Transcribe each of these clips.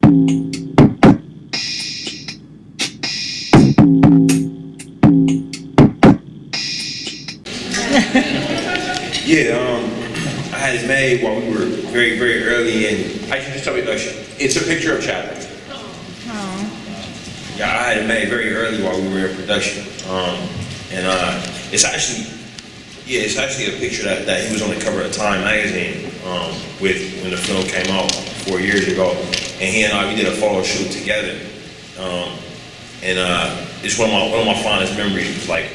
Yeah, I had it made while we were very, very early in. I should just tell you, it's a picture of Chadwick. Yeah, I had it made very early while we were in production, and it's actually a picture that he was on the cover of Time magazine with when the film came out 4 years ago, and he and I we did a photo shoot together, and it's one of my fondest memories. It was like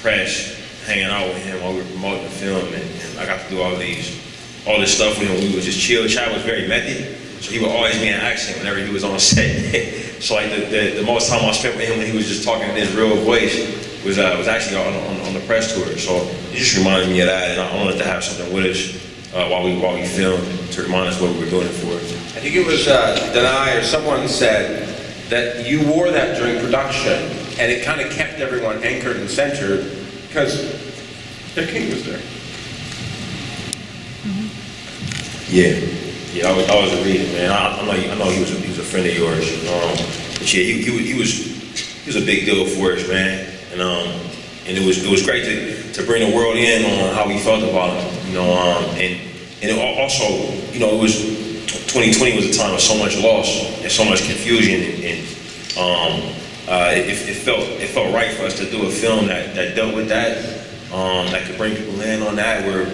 press hanging out with him while we were promoting the film, and I got to do all this stuff with him. We would just chill. Chad was very method, so he would always be in accent whenever he was on set. So like the most time I spent with him when he was just talking in his real voice was actually on the press tour. So it just reminded me of that, and I wanted to have something with us while we filmed to remind us what we were doing it for. I think it was Denai or someone said that you wore that during production, and it kind of kept everyone anchored and centered because the king was there. Yeah, I was a reader, man. I know he was a friend of yours. But yeah, he was a big deal for us, man. And it was great to bring the world in on how we felt about him, you know. And it also, you know, it was 2020 was a time of so much loss and so much confusion, and it felt right for us to do a film that dealt with that could bring people in on that, where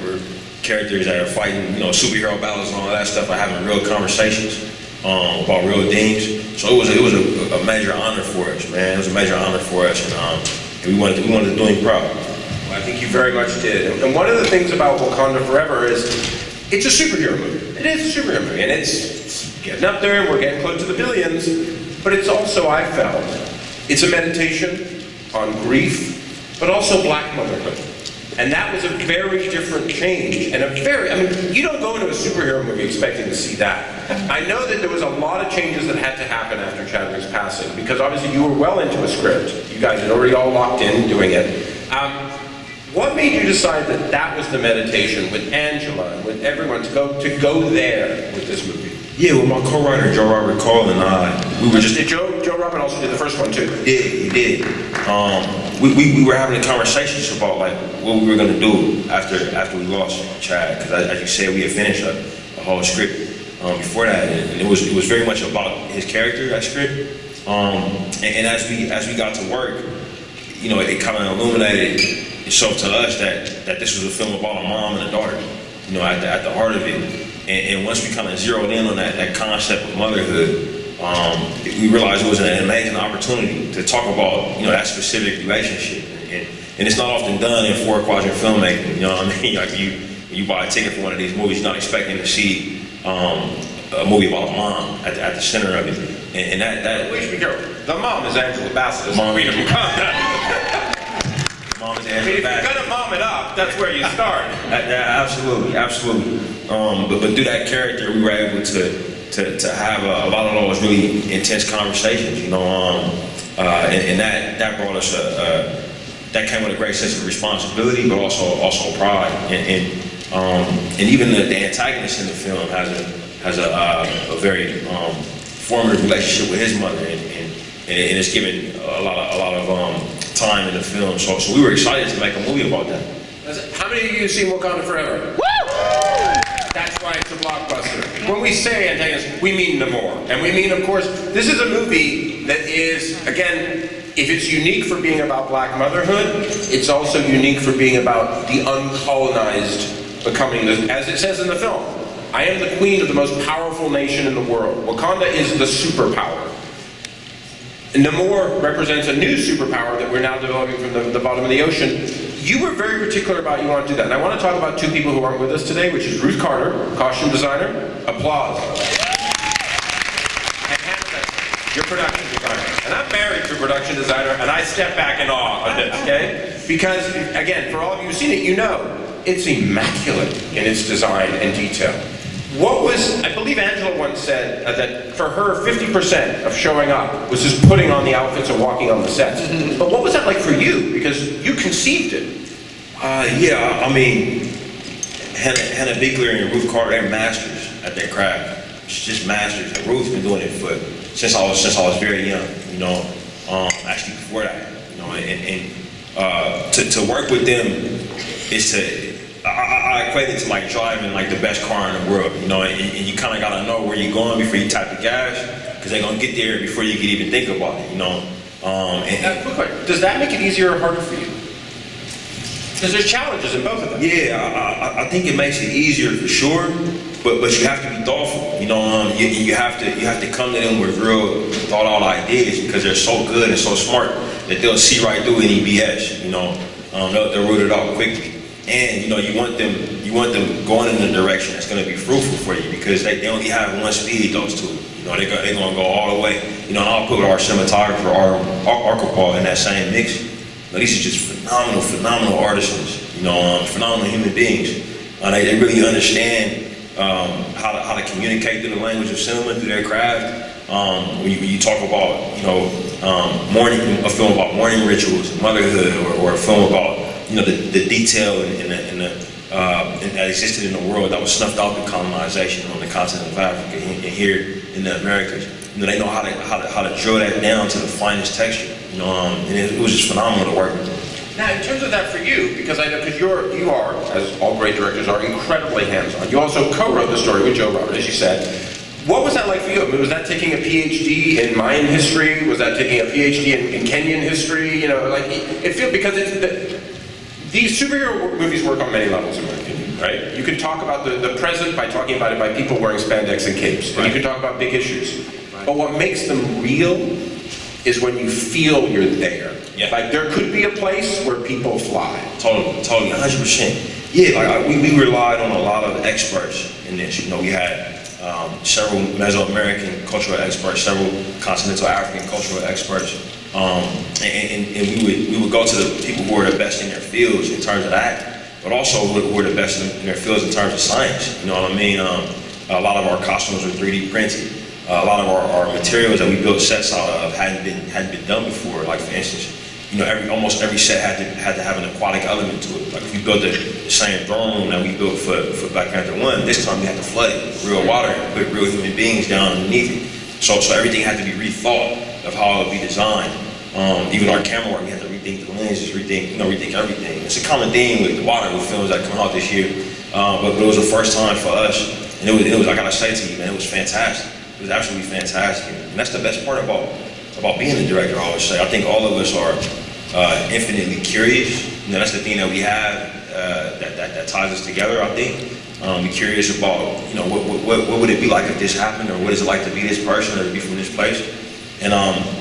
characters that are fighting, you know, superhero battles and all that stuff are having real conversations about real things. So it was a major honor for us, man. It was a major honor for us, and we wanted to do him proud. Well, I think you very much did. And one of the things about Wakanda Forever is it's a superhero movie. It is a superhero movie, and it's getting up there, and we're getting close to the billions. But it's also, I felt, it's a meditation on grief, but also black motherhood. And that was a very different change, and you don't go into a superhero movie expecting to see that. I know that there was a lot of changes that had to happen after Chadwick's passing, because obviously you were well into a script. You guys had already all locked in doing it. What made you decide that that was the meditation with Angela and with everyone to go there with this movie? Yeah, well, my co-writer Joe Robert Cole and I, we were just... Did Joe Robert also did the first one too? Yeah, he did. We were having conversations about like what we were gonna do after we lost Chad, because as you said, we had finished a whole script before that, and it was very much about his character, that script. And as we got to work, you know, it kind of illuminated itself to us that this was a film about a mom and a daughter, you know, at the heart of it. And once we kind of zeroed in on that concept of motherhood, we realized it was an amazing opportunity to talk about, you know, that specific relationship. And it's not often done in 4-quadrant filmmaking, you know what I mean? Like you buy a ticket for one of these movies, you're not expecting to see a movie about a mom at the center of it. And that we should be careful. The mom is Angela Bassett. Mom is Angela Bassett. If you're gonna mom it up, that's where you start. Absolutely. But through that character, we were able to have a lot of those really intense conversations, you know, and that brought us that came with a great sense of responsibility, but also pride, and even the antagonist in the film has a very formative relationship with his mother, and it's given a lot of time in the film. So we were excited to make a movie about that. How many of you have seen Wakanda Forever? Woo! That's why it's a blockbuster. When we say antagonist, we mean Namor. And we mean, of course, this is a movie that is, again, if it's unique for being about black motherhood, it's also unique for being about the uncolonized becoming, as it says in the film, I am the queen of the most powerful nation in the world. Wakanda is the superpower. Namor represents a new superpower that we're now developing from the bottom of the ocean. You were very particular about you want to do that. And I want to talk about two people who aren't with us today, which is Ruth Carter, costume designer. Applause. And Hannah, your production designer. And I'm married to a production designer, and I step back in awe of this, okay? Because, again, for all of you who've seen it, you know, it's immaculate in its design and detail. I believe Angela once said that for her, 50% of showing up was just putting on the outfits and walking on the sets. But what was that like for you? Because you conceived it. Yeah, I mean, Hannah Bigler and Ruth Carter, they're masters at their craft. just masters. Like, Ruth's been doing it since I was very young. You know, actually before that. You know, to work with them is I equate it to like driving like the best car in the world. You know, and you kind of gotta know where you're going before you tap the gas, because they're gonna get there before you can even think about it. You know. Quick question. Does that make it easier or harder for you? Because there's challenges in both of them. Yeah, I think it makes it easier for sure, but you have to be thoughtful. You know, you have to come to them with real thought out ideas, because they're so good and so smart that they'll see right through any BS. You know, they'll root it out quickly, and you know you want them going in the direction that's going to be fruitful for you, because they only have one speed, those two. You know, they're going to go all the way. You know, and I'll put our cinematographer, our Archipel in that same mix. You know, these are just phenomenal artisans. You know, phenomenal human beings. They really understand how to communicate through the language of cinema, through their craft. When you talk about, you know, a film about mourning rituals, and motherhood, or a film about, you know, the detail that existed in the world that was snuffed out through colonization on the continent of Africa and here in the Americas. You know, they know how to drill that down to the finest texture. You know, and it was just phenomenal to work with them. Now, in terms of that for you, because I know, because you are, as all great directors are, incredibly hands-on. You also co-wrote the story with Joe Robert, as you said. What was that like for you? I mean, was that taking a PhD in Mayan history? Was that taking a PhD in Kenyan history? You know, like, it feels, because these superhero movies work on many levels, in my opinion, right? You can talk about the present by talking about it by people wearing spandex and capes. And you can talk about big issues. But what makes them real is when you feel you're there. Yeah. Like, there could be a place where people fly. Totally, 100%. Yeah, like we relied on a lot of experts in this. You know, we had several Mesoamerican cultural experts, several continental African cultural experts, and we would go to the people who were the best in their fields in terms of that, but also who were the best in their fields in terms of science. You know what I mean? A lot of our costumes were 3D printed. A lot of our materials that we built sets out of hadn't been done before. Like, for instance, you know, almost every set had to have an aquatic element to it. Like, if we built the same throne that we built for Black Panther 1, this time we had to flood it with real water and put real human beings down underneath it. So everything had to be rethought of how it would be designed. Even our camera work, we had to rethink the lenses, rethink everything. It's a common theme with a lot of films that come out this year, but it was the first time for us, and it was I gotta say to you, man, it was fantastic. It was absolutely fantastic, and that's the best part about being a director. I always say, I think all of us are infinitely curious. You know, that's the thing that we have that ties us together. I think we're curious about, you know, what would it be like if this happened, or what is it like to be this person, or to be from this place. And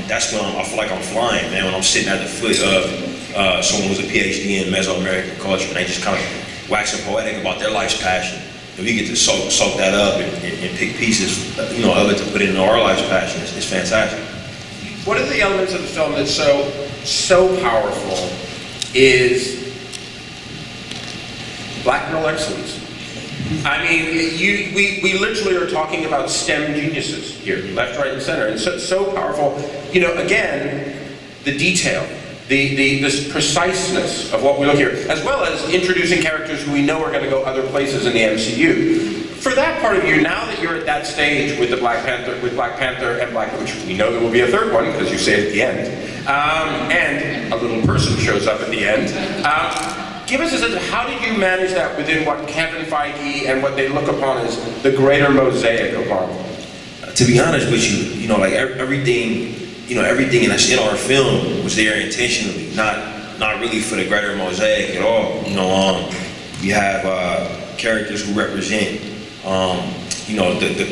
that's when I feel like I'm flying, man. When I'm sitting at the foot of someone who's a PhD in Mesoamerican culture, and they just kind of waxing poetic about their life's passion. And we get to soak that up and pick pieces, you know, of it to put into our life's passion. It's fantastic. One of the elements of the film that's so powerful is black girl excellence. I mean, we literally are talking about STEM geniuses here, left, right, and center, and so powerful. You know, again, the detail, this preciseness of what we look here, as well as introducing characters who we know are going to go other places in the MCU. For that part of you, now that you're at that stage with the Black Panther, and which we know there will be a third one because you say it at the end, and a little person shows up at the end. Give us a sense of how did you manage that within what Kevin Feige and what they look upon as the greater mosaic of Marvel? To be honest with you, you know, like everything that's in our film was there intentionally, not really for the greater mosaic at all. You know, we have characters who represent, you know, the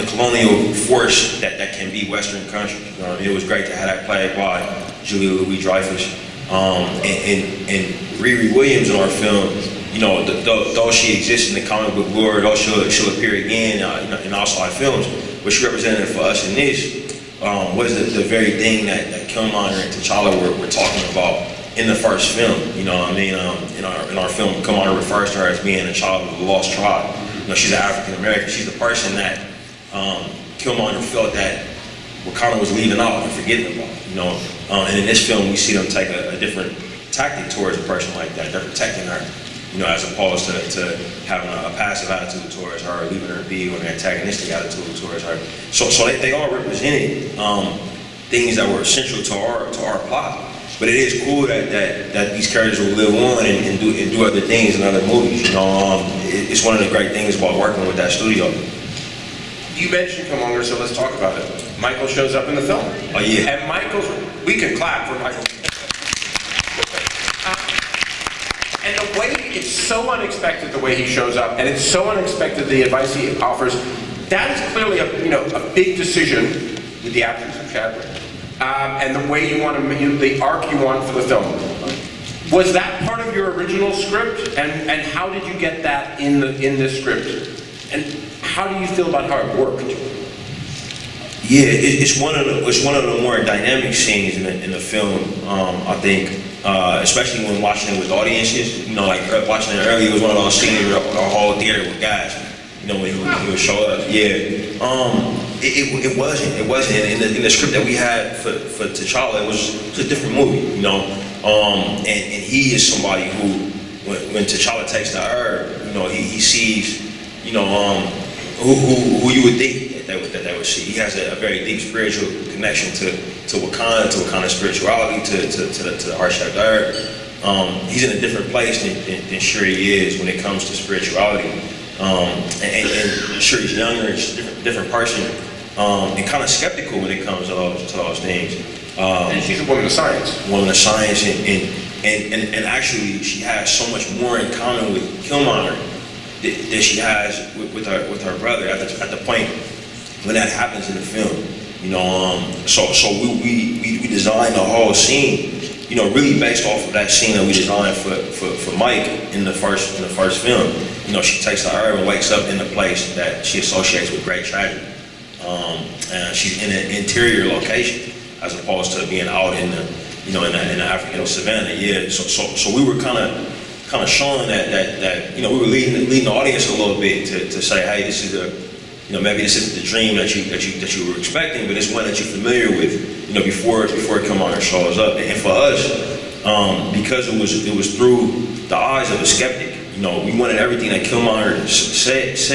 colonial force that can be Western countries. You know, it was great to have that played by Julia Louis-Dreyfus, and Riri Williams in our film. You know, though she exists in the comic book lore, though she'll appear again in outside films, what she represented for us in this was the very thing that Killmonger and T'Challa were talking about in the first film. You know what I mean? In our film, Killmonger refers to her as being a child of the lost tribe. You know, she's an African American. She's the person that Killmonger felt that Wakanda was leaving out and forgetting about. You know, and in this film, we see them take a different tactic towards a person like that. They're protecting her. as opposed to having a passive attitude towards her, or leaving her be, or an antagonistic attitude towards her. So they all represented things that were essential to our plot. But it is cool that these characters will live on and do other things in other movies. It's one of the great things about working with that studio. You mentioned Killmonger, so let's talk about it. Michael shows up in the film. Oh yeah. And we can clap for Michael. And the way, it's so unexpected the way he shows up, and it's so unexpected the advice he offers. That is clearly a big decision with the actors of Chadwick. And the way you want to, the arc you want for the film. Was that part of your original script? And how did you get that in this script? And how do you feel about how it worked? Yeah, it's one of the more dynamic scenes in the film. I think, especially when watching it with audiences. Like watching it earlier, it was one of those scenes where the whole theater with guys. When he would show up. Yeah. It wasn't in the script that we had for T'Challa. It was a different movie. And he is somebody who, when T'Challa takes the herb, he sees, who you would think that they would see. He has a very deep spiritual connection to Wakanda, to Wakanda's spirituality, to the arch of the herb. He's in a different place than Shuri is when it comes to spirituality. And Shuri's younger, she's a different person, and kind of skeptical when it comes to those things. And she's a woman of science. Woman of science, and actually she has so much more in common with Killmonger that she has with her brother at the point when that happens in the film. So we designed the whole scene, really based off of that scene that we designed for Mike in the first film. She takes the herb and wakes up in the place that she associates with great tragedy. And she's in an interior location as opposed to being out in the African savannah. Yeah. So we were kind of showing that we were leading the audience a little bit to say, hey, this is maybe this isn't the dream that you were expecting, but it's one that you're familiar with. Before Killmonger shows up. And for us, because it was through the eyes of a skeptic. We wanted everything that Killmonger says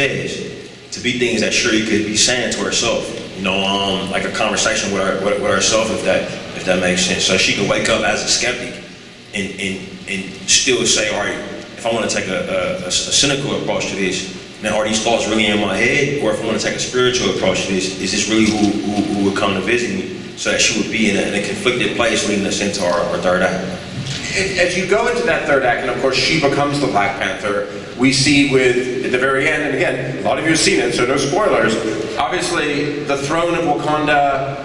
to be things that Shuri could be saying to herself. Like a conversation with herself, if that makes sense. So she could wake up as a skeptic and still say, all right, if I want to take a cynical approach to this, now are these thoughts really in my head? Or if I want to take a spiritual approach to this, is this really who would come to visit me? So that she would be in a conflicted place leading us into our third act. As you go into that third act, and of course she becomes the Black Panther, we see at the very end, and again, a lot of you have seen it, so no spoilers, obviously the throne of Wakanda,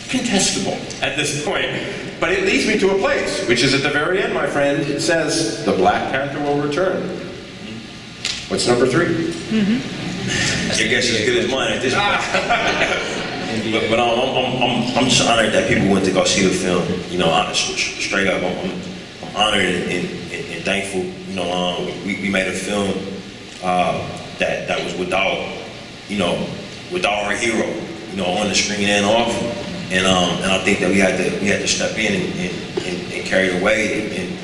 contestable at this point, but it leads me to a place, which is at the very end, my friend. It says, the Black Panther will return. What's number 3? Your guess is as good as mine at this point. But I'm just honored that people went to go see the film. Straight up, I'm honored and thankful. We made a film that was without our hero, on the screen and off. And I think that we had to step in and carry the weight. And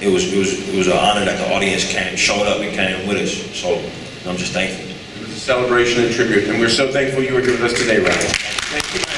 it was an honor that the audience showed up and came with us. So I'm just thankful. It was a celebration and tribute, and we're so thankful you were here with us today, Ryan. Thank you.